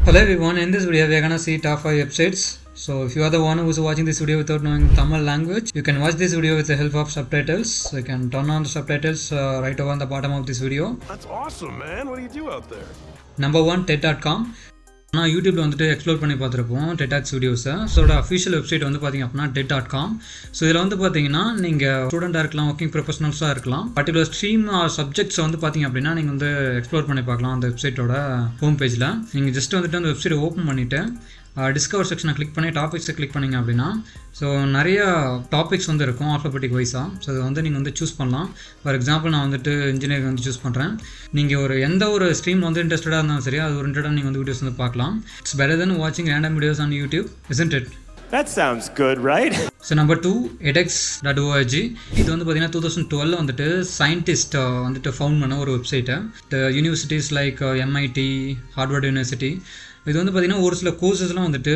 Hello everyone, in this video we are gonna see top 5 websites. So if you are the one who is watching this video without knowing Tamil language, you can watch this video with the help of subtitles. So you can turn on the subtitles right over on the bottom of this video. That's awesome, man. What do you do out there? Number 1, TED.com. நான் யூடியூப்ல வந்துட்டு explore பண்ணி பார்த்துருப்போம் detox வீடியோஸை. ஸோட official website வந்து பார்த்தீங்க அப்படின்னா TED.com. So இதில் வந்து பார்த்தீங்கன்னா நீங்கள் ஸ்டூடெண்ட்டாக இருக்கலாம், ஒர்க்கிங் ப்ரொஃபஷனல்ஸாக இருக்கலாம், பர்டிகுலர் ஸ்ட்ரீம் சப்ஜெக்ட்ஸ் வந்து பார்த்தீங்க அப்படின்னா நீங்கள் வந்து எக்ஸ்ப்ளோர் பண்ணி பார்க்கலாம் அந்த வெப்சைட்டோட ஹோம் பேஜில். நீங்கள் ஜஸ்ட் வந்துட்டு அந்த வெப்சைட்டை ஓப்பன் பண்ணிவிட்டு டிஸ்கவர் செக்ஷனை கிளிக் பண்ணி டாபிக்ஸை கிளிக் பண்ணிங்க அப்படின்னா ஸோ நிறைய டாபிக்ஸ் வந்து இருக்கும் ஆல்ஃபபெட்டிக் வைஸாக. ஸோ அதை வந்து நீங்கள் வந்து சூஸ் பண்ணலாம். ஃபார் எக்ஸாம்பிள் நான் வந்துட்டு இன்ஜினியரிங் வந்து சூஸ் பண்ணுறேன். நீங்கள் எந்த ஒரு ஸ்ட்ரீமில் வந்து இன்ட்ரெஸ்டடாக இருந்தாலும் சரி, அது ஒரு இன்ட்ரெஸ்டாக நீங்கள் வந்து வீடியோஸ் வந்து பார்க்கலாம். இட்ஸ் பெட்டர் தென் வாட்சிங் random videos on YouTube, isn't it? That sounds good, right? So number 2, edX.org. இது வந்து பார்த்தீங்கன்னா 2012 வந்துட்டு சயின்டிஸ்ட் வந்துட்டு ஃபவுண்ட் பண்ண ஒரு வெப்சைட்டு. த universities like MIT, Harvard university. இது வந்து பார்த்திங்கன்னா ஒரு சில கோர்சஸ்லாம் வந்துட்டு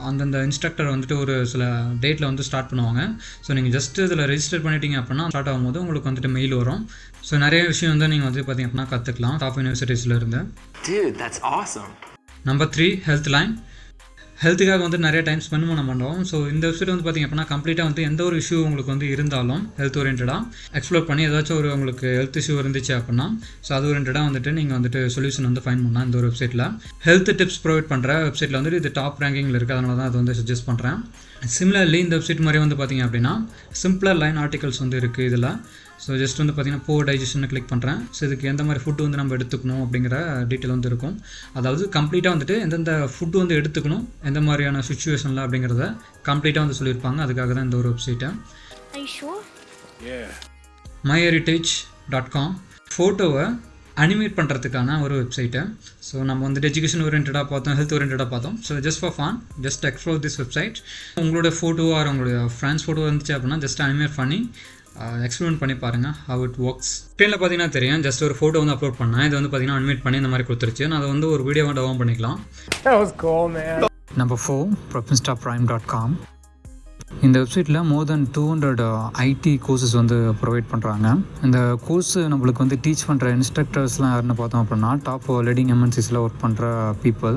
அந்தந்த இன்ஸ்ட்ரக்டர் வந்துட்டு ஒரு சில டேட்டில் வந்து ஸ்டார்ட் பண்ணுவாங்க. ஸோ நீங்கள் ஜஸ்ட் இதில் ரெஜிஸ்டர் பண்ணிட்டீங்க அப்படின்னா ஸ்டார்ட் ஆகும்போது உங்களுக்கு வந்துட்டு மெயில் வரும். ஸோ நிறைய விஷயம் வந்து நீங்கள் வந்து பார்த்திங்க அப்படின்னா கற்றுக்கலாம் டாப் யூனிவர்சிட்டிஸில் இருந்து. Dude, that's awesome. Number 3, Healthline. ஹெல்த்துக்காக வந்து நிறைய டைம் ஸ்பெண்ட் பண்ண மாட்டோம். ஸோ இந்த வெப்சைட் வந்து பார்த்திங்க அப்படின்னா கம்ப்ளீட்டாக வந்து எந்த ஒரு இஷ்யூ உங்களுக்கு வந்து இருந்தாலும் ஹெல்த் ஓரியன்டாக எக்ஸ்ப்ளோர் பண்ணி ஏதாச்சும் ஒரு உங்களுக்கு ஹெல்த் இஷ்யூ இருந்துச்சு அப்படின்னா ஸோ அது ஓரியன்டாக வந்துட்டு நீங்கள் வந்துட்டு சொல்யூஷன் வந்து ஃபைண்ட் பண்ணலாம் இந்த ஒரு வெப்சைட்டில். ஹெல்த் டிப்ஸ் ப்ரொவைட் பண்ணுற வெப்சைட்டில் வந்துட்டு இது டாப் ரேங்கிங்கில் இருக்குது, அதனால தான் அது வந்து சஜஸ்ட் பண்ணுறேன். சிமிலர்லி இந்த வெப்சைட் மாதிரி வந்து பார்த்திங்க அப்படின்னா சிம்பிளர் லைன் ஆர்டிகல்ஸ் வந்து இருக்குது இதில். ஸோ ஜஸ்ட் வந்து பார்த்திங்கன்னா போர் டைஜஷனை கிளிக் பண்ணுறேன். ஸோ இதுக்கு எந்த மாதிரி ஃபுட்டு வந்து நம்ம எடுத்துக்கணும் அப்படிங்கிற டீட்டெயில் வந்து இருக்கும். அதாவது கம்ப்ளீட்டாக வந்துட்டு எந்தெந்த ஃபுட்டு வந்து எடுத்துக்கணும், எந்த மாதிரியான சுச்சுவேஷனில் அப்படிங்கிறத கம்ப்ளீட்டாக வந்து சொல்லியிருப்பாங்க. அதுக்காக தான் இந்த ஒரு வெப்சைட்டை. myheritage.com. ஃபோட்டோவை அனிமேட் பண்ணுறதுக்கான ஒரு வெப்சைட்டு. ஸோ நம்ம வந்துட்டு எஜுகேஷன் ஓரியன்டாக பார்த்தோம், ஹெல்த் ஓரியன்டாக பார்த்தோம். So just for fun, just explore this website. உங்களோட ஃபோட்டோ ஆர் உங்களுடைய ஃப்ரெண்ட்ஸ் ஃபோட்டோ இருந்துச்சு அப்படின்னா ஜஸ்ட் அனிமேட் பண்ணி எக்ஸ்பிளைன் பண்ணி பாருங்கள் ஹவ் இட் ஒர்க்ஸ். ஸ்க்ரீனில் பார்த்தீங்கன்னா தெரியும், ஜஸ்ட் ஒரு ஃபோட்டோ வந்து அப்லோட் பண்ணேன். இது வந்து பார்த்தீங்கன்னா அனிமேட் பண்ணி இந்த மாதிரி கொடுத்துருச்சு. நான் அதை வந்து ஒரு வீடியோவாக டவுன் பண்ணிக்கலாம். Number 4, Prepinstaprime.com. இந்த வெப்சைட்டில் மோர் தென் 200 IT கோர்சஸ் வந்து ப்ரொவைட் பண்ணுறாங்க. இந்த கோர்ஸ் நம்மளுக்கு வந்து டீச் பண்ணுற இன்ஸ்ட்ரக்டர்ஸ்லாம் யாருன்னு பார்த்தோம் அப்படின்னா டாப் லீடிங் MNCஸில் ஒர்க் பண்ணுற பீப்புள்.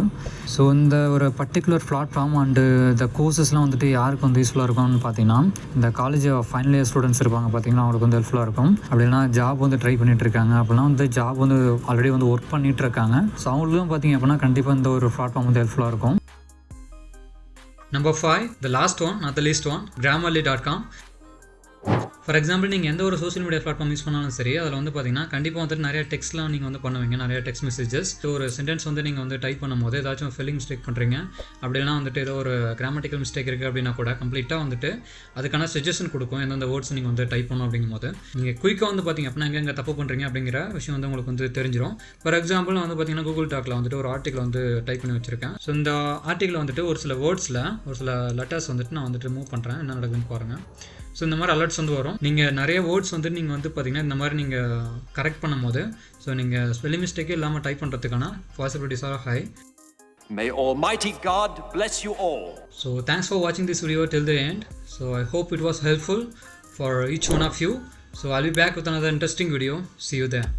ஸோ இந்த ஒரு பர்டிகுலர் பிளாட்ஃபார்ம் அண்டு இந்த கோர்சஸ்லாம் வந்துட்டு யாருக்கு வந்து யூஸ்ஃபுல்லாக இருக்கும்னு பார்த்தீங்கன்னா இந்த காலேஜ் ஃபைனல் இயர் ஸ்டூடெண்ட்ஸ் இருப்பாங்க பார்த்தீங்கன்னா அவங்களுக்கு வந்து ஹெல்ப்ஃபுல்லாக இருக்கும். அப்படின்னா ஜாப் வந்து ட்ரை பண்ணிட்டு இருக்காங்க அப்படின்னா வந்து ஜாப் வந்து ஆல்ரெடி வந்து ஒர்க் பண்ணிட்டு இருக்காங்க. ஸோ அவங்களுக்கும் பார்த்தீங்க அப்படின்னா கண்டிப்பாக இந்த ஒரு பிளாட்ஃபார்ம் வந்து ஹெல்ப்ஃபுல்லாக இருக்கும். Number 5, the last one, not the least one, Grammarly.com. For example நீங்கள் எந்த ஒரு சோஷியல் மீடியா பிளாட்ஃபார்ம் யூஸ் பண்ணாலும் சரி, அதில் வந்து பார்த்தீங்கன்னா கண்டிப்பாக வந்துட்டு நிறைய டெக்ஸ்ட்லாம் நீங்கள் வந்து பண்ணுவீங்க, நிறைய டெக்ஸ்ட் மெசேஜஸ். ஒரு சென்டென்ஸ் வந்து நீங்கள் வந்து டைப் பண்ணும்போது ஏதாச்சும் ஸ்பெல்லிங் மிஸ்டேக் பண்ணுறீங்க அப்படின்னா வந்துட்டு ஏதோ ஒரு கிராமட்டிக்கல் மிஸ்டேக் இருக்குது அப்படின்னா கூட கம்ப்ளீட்டாக வந்துட்டு அதுக்கான சஜஷன் கொடுக்கும் எந்தெந்த வேர்ட்ஸ் நீங்கள் வந்து டைப் பண்ணணும் அப்படிங்கும்போது நீங்கள் குயிக்காக வந்து பார்த்தீங்க அப்படின்னா எங்கே தப்பு பண்ணுறீங்க அப்படிங்கிற விஷயம் வந்து உங்களுக்கு வந்து தெரிஞ்சிடும். ஃபார் எக்ஸாம்பிள் நான் வந்து பார்த்தீங்கன்னா கூகுள் டாக்கில் வந்துட்டு ஒரு ஆர்டிக்கல் வந்து டைப் பண்ணி வச்சிருக்கேன். ஸோ இந்த ஆர்டிக்கல் வந்துட்டு ஒரு சில வேர்ட்ஸில் ஒரு சில லெட்டர்ஸ் வந்துட்டு நான் வந்துட்டு மூவ் பண்ணுறேன், என்ன நடக்குதுன்னு பாருங்கள். ஸோ இந்த மாதிரி அலர்ட்ஸ் வந்து வரும். நீங்கள் நிறைய வேர்ட்ஸ் வந்து நீங்கள் வந்து பார்த்தீங்கன்னா இந்த மாதிரி நீங்கள் கரெக்ட் பண்ணும்போது ஸோ நீங்கள் ஸ்பெல்லிங் மிஸ்டேக்கே இல்லாமல் டைப் பண்ணுறதுக்கான possibilities R high. May Almighty God bless you all. So thanks for watching this video till the end. So I hope it was helpful for each one of you. So I'll be back with another interesting video. See you there.